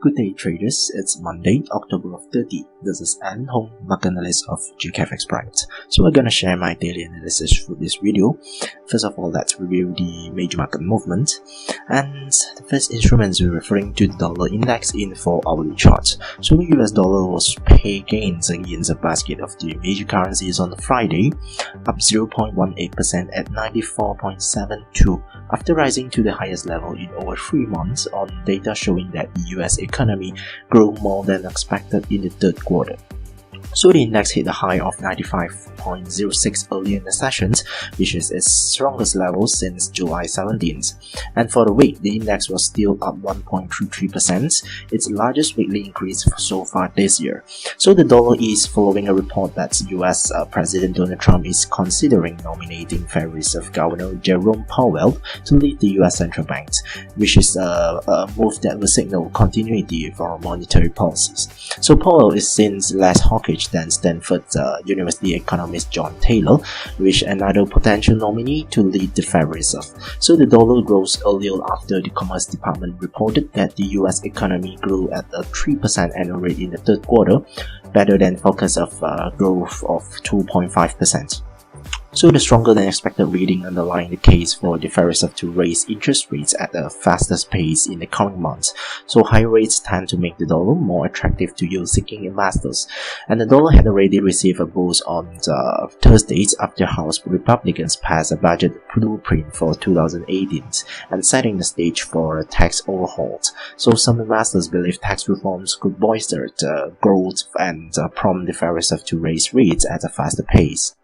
Good day traders, it's Monday, October 30. This is Alan Hong, market analyst of GKFXPrime. So we're gonna share my daily analysis for this video. First of all, let's review the major market movement. And the first instruments we're referring to the dollar index in 4-hourly charts. So the US dollar was pay gains against a basket of the major currencies on Friday, up 0.18% at 94.72 after rising to the highest level in over 3 months on data showing that the US economy grew more than expected in the third quarter. So the index hit a high of 95.06 early in the sessions, which is its strongest level since July 17th. And for the week, the index was still up 1.33%, its largest weekly increase so far this year. So the dollar is following a report that US President Donald Trump is considering nominating Federal Reserve Governor Jerome Powell to lead the US Central Bank, which is a move that will signal continuity for monetary policies. So Powell is since less hawkish than Stanford University economist John Taylor, which another potential nominee to lead the Federal Reserve. So the dollar rose earlier after the Commerce Department reported that the US economy grew at a 3% annual rate in the third quarter, better than forecast of growth of 2.5%. So the stronger than expected reading underlying the case for the Federal Reserve to raise interest rates at the fastest pace in the coming months. So high rates tend to make the dollar more attractive to yield-seeking investors. And the dollar had already received a boost on Thursday after House Republicans passed a budget blueprint for 2018 and setting the stage for a tax overhaul. So some investors believe tax reforms could bolster the growth and prompt the Federal Reserve to raise rates at a faster pace.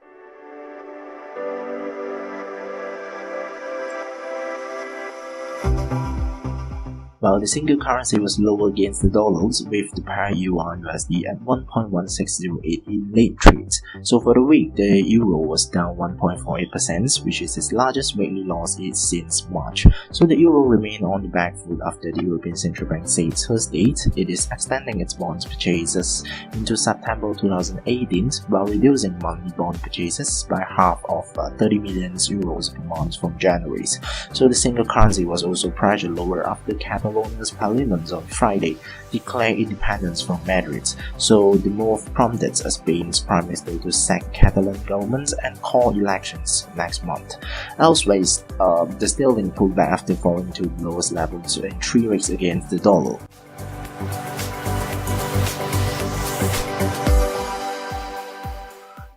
While the single currency was lower against the dollars, with the pair Yuan-USD at 1.1608 in late trades. So for the week, the euro was down 1.48%, which is its largest weekly loss since March. So the euro remained on the back foot after the European Central Bank said Thursday it is extending its bonds purchases into September 2018 while reducing monthly bond purchases by half of 30 million euros per month from January. So the single currency was also pressured lower after Catalonia's parliament on Friday declared independence from Madrid. So the move prompted Spain's Prime Minister to sack Catalan government and call elections next month. Elsewhere, the sterling pulled back after falling to the lowest levels in 3 weeks against the dollar.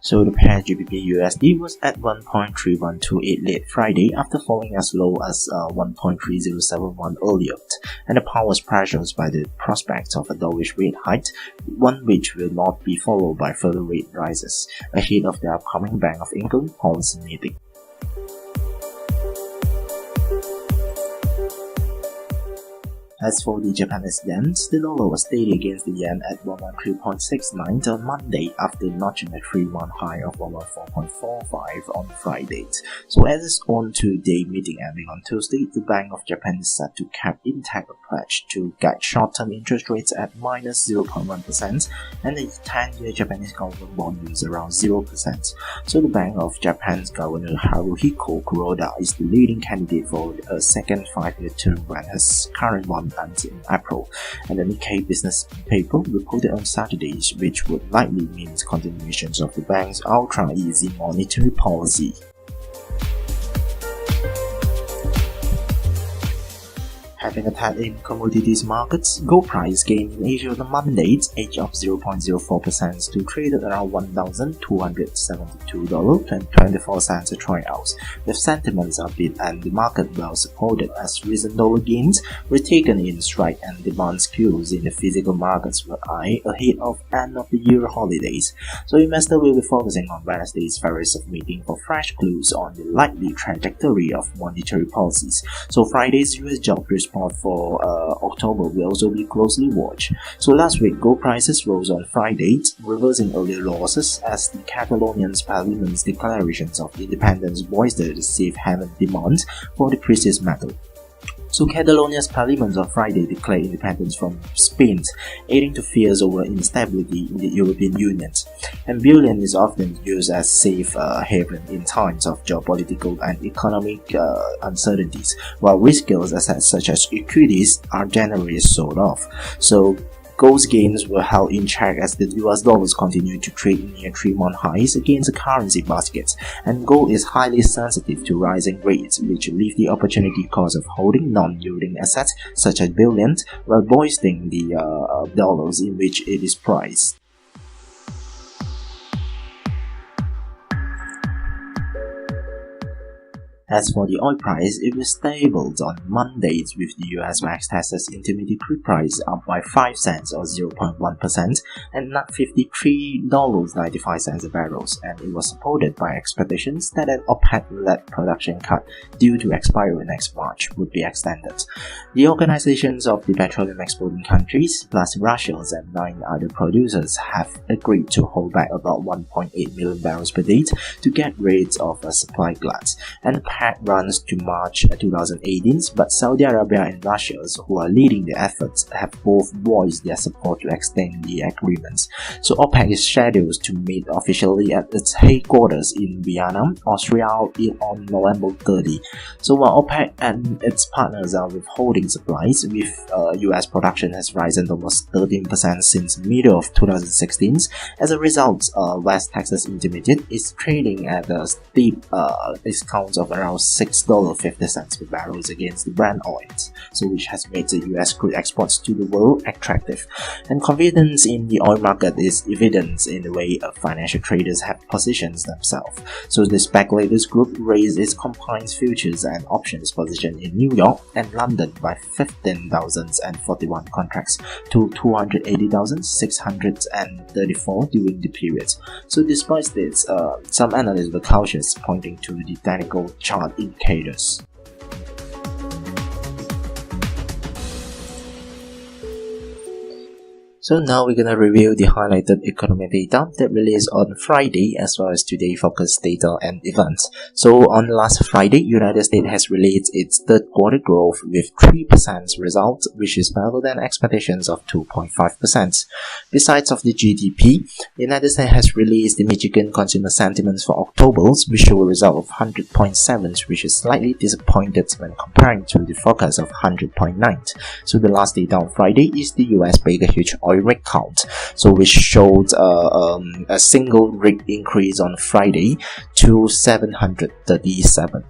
So the pair GBP-USD was at 1.3128 late Friday after falling as low as 1.3071 earlier, and the pound was pressured by the prospect of a dovish rate hike, one which will not be followed by further rate rises ahead of the upcoming Bank of England policy meeting. As for the Japanese yen, the dollar was steady against the yen at 113.69 on Monday after notching a 3-1 high of 114.45 on Friday. So as its own two-day meeting ending on Tuesday, the Bank of Japan is set to keep intact a pledge to guide short-term interest rates at minus 0.1% and the 10-year Japanese government bond yields around 0%. So the Bank of Japan's Governor Haruhiko Kuroda is the leading candidate for a second 5-year term when his current one ends in April, and the Nikkei business paper reported on Saturday, which would likely mean continuations of the bank's ultra-easy monetary policy. Having a tad in commodities markets, gold price gained in Asia on Monday, edged up 0.04% to trade at around $1,272.24 a troy ounce, with sentiments upbeat and the market well supported as recent dollar gains were taken in stride and demand skews in the physical markets were high ahead of end of the year holidays. So investors will be focusing on Wednesday's Federal Reserve meeting for fresh clues on the likely trajectory of monetary policies. So Friday's US jobs report for October will also be closely watched. So last week, gold prices rose on Friday, reversing earlier losses as the Catalonian Parliament's declarations of independence boosted the safe haven demand for the precious metal. So Catalonia's parliament on Friday declared independence from Spain, aiding to fears over instability in the European Union. And bullion is often used as safe haven in times of geopolitical and economic uncertainties, while riskier assets such as equities are generally sold off. So gold's gains were held in check as the US dollars continued to trade near 3-month highs against the currency basket, and gold is highly sensitive to rising rates, which leave the opportunity cost of holding non-yielding assets such as bullion while boosting the dollars in which it is priced. As for the oil price, it was stable on Mondays with the US West Texas Intermediate crude price up by 5 cents or 0.1% and not $53.95 a barrel, and it was supported by expectations that an OPEC-led production cut due to expiry next March would be extended. The organizations of the petroleum exporting countries, plus Russia and 9 other producers, have agreed to hold back about 1.8 million barrels per day to get rid of a supply glut, and the pact runs to March 2018, but Saudi Arabia and Russia, who are leading the efforts, have both voiced their support to extend the agreements. So OPEC is scheduled to meet officially at its headquarters in Vienna, Austria on November 30. So while OPEC and its partners are withholding supplies, with US production has risen almost 13% since middle of 2016. As a result, West Texas Intermediate is trading at a steep discount of around $6.50 per barrel against the Brent oil, so which has made the US crude exports to the world attractive. And confidence in the oil market is evident in the way financial traders have positioned themselves. So the speculators group raised its combined futures and options position in New York and London by 15,041 contracts to 280,634 during the period. So despite this, some analysts were cautious, pointing to the technical chart indicators. So now we're gonna review the highlighted economic data that released on Friday as well as today focused data and events. So on last Friday, United States has released its third quarter growth with 3% result, which is better than expectations of 2.5%. Besides of the GDP, United States has released the Michigan consumer sentiments for October, which show a result of 100.7, which is slightly disappointed when comparing to the forecast of 100.9. So the last data on Friday is the US Baker Hughes oil rig count, so which showed a single rig increase on Friday to 737.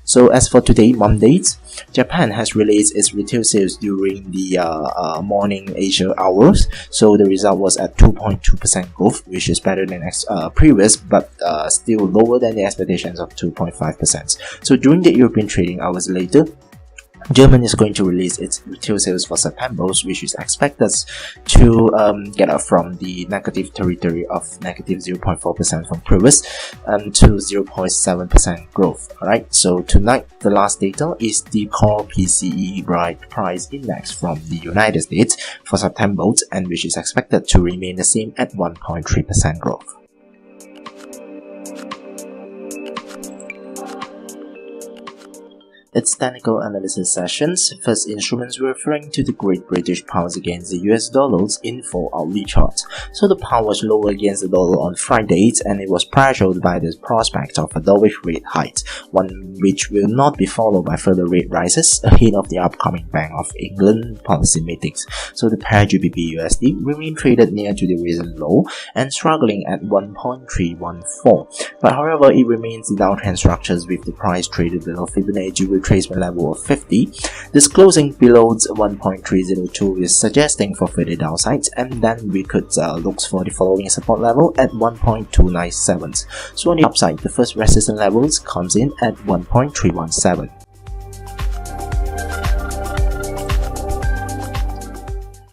So as for today, Monday, Japan has released its retail sales during the morning Asia hours. So the result was at 2.2% growth, which is better than previous, but still lower than the expectations of 2.5%. So during the European trading hours later, Germany is going to release its retail sales for September, which is expected to get up from the negative territory of negative 0.4% from previous to 0.7% growth. Alright, so tonight the last data is the core PCE price index from the United States for September, and which is expected to remain the same at 1.3% growth. Its technical analysis sessions. First, instruments referring to the Great British Pound against the US dollars info hourly chart. So the pound was lower against the dollar on Friday, and it was pressured by the prospect of a dovish rate hike, one which will not be followed by further rate rises ahead of the upcoming Bank of England policy meetings. So the pair GBP USD remained traded near to the recent low and struggling at 1.314. But however, it remains in downtrend structures with the price traded below Fibonacci retracement level of 50. This closing below 1.302 is suggesting for further downsides, and then we could look for the following support level at 1.297. So on the upside, the first resistance levels comes in at 1.317.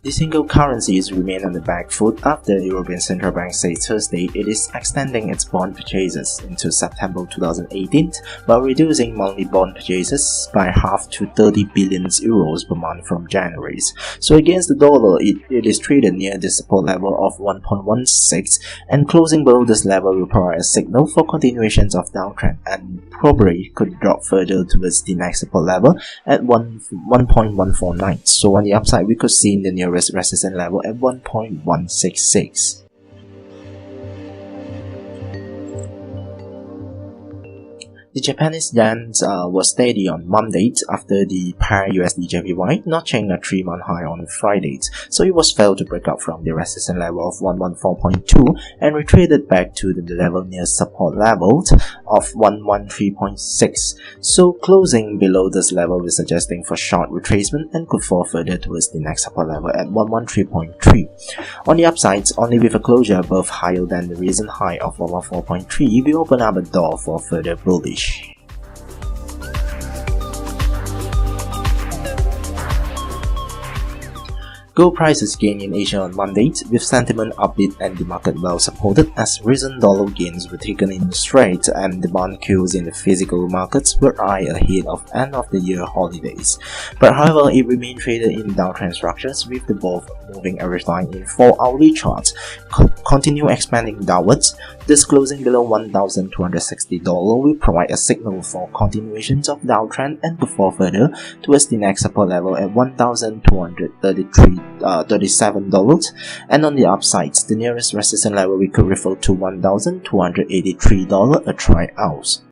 The single currencies remain on the back foot after the European Central Bank said Thursday it is extending its bond purchases into September 2018 while reducing monthly bond purchases by half to 30 billion euros per month from January. So against the dollar, it is traded near the support level of 1.16, and closing below this level will provide a signal for continuations of downtrend and probably could drop further towards the next support level at 1.149. So on the upside, we could see in the nearest resistance level at 1.166. The Japanese yen was steady on Monday after the pair USD JPY notching a 3-month high on Friday, so it was failed to break out from the resistance level of 114.2 and retreated back to the level near support level of 113.6. So closing below this level is suggesting for short retracement and could fall further towards the next support level at 113.3. On the upside, only with a closure above higher than the recent high of 114.3 will open up a door for further bullish. Gold prices gained in Asia on Monday, with sentiment upbeat and the market well supported as recent dollar gains were taken in straight and the bond queues in the physical markets were high ahead of end-of-the-year holidays. But however, it remained traded in downtrend structures, with the both moving average line in 4-hourly charts continue expanding downwards. This closing below $1,260 will provide a signal for continuations of downtrend and to fall further towards the next support level at $1,237, and on the upside, the nearest resistance level we could refer to $1,283 a troy ounce.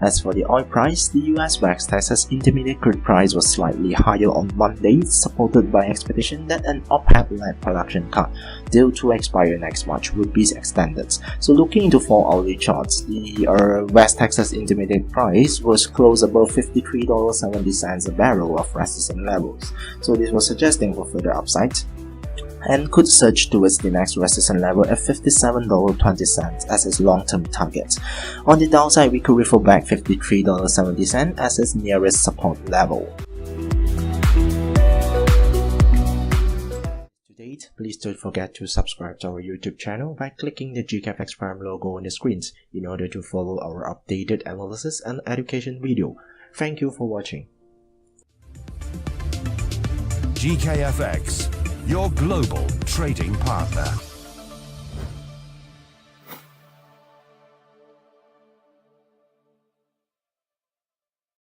As for the oil price, the US West Texas Intermediate crude price was slightly higher on Monday, supported by expectation that an OPEC-led production cut due to expire next March would be extended. So looking into 4-hourly charts, the West Texas Intermediate price was close above $53.70 a barrel of resistance levels. So this was suggesting for further upside and could surge towards the next resistance level at $57.20 as its long-term target. On the downside, we could refer back $53.70 as its nearest support level. To date, please don't forget to subscribe to our YouTube channel by clicking the GKFXPrime logo on the screens in order to follow our updated analysis and education video. Thank you for watching. GKFX, your global trading partner.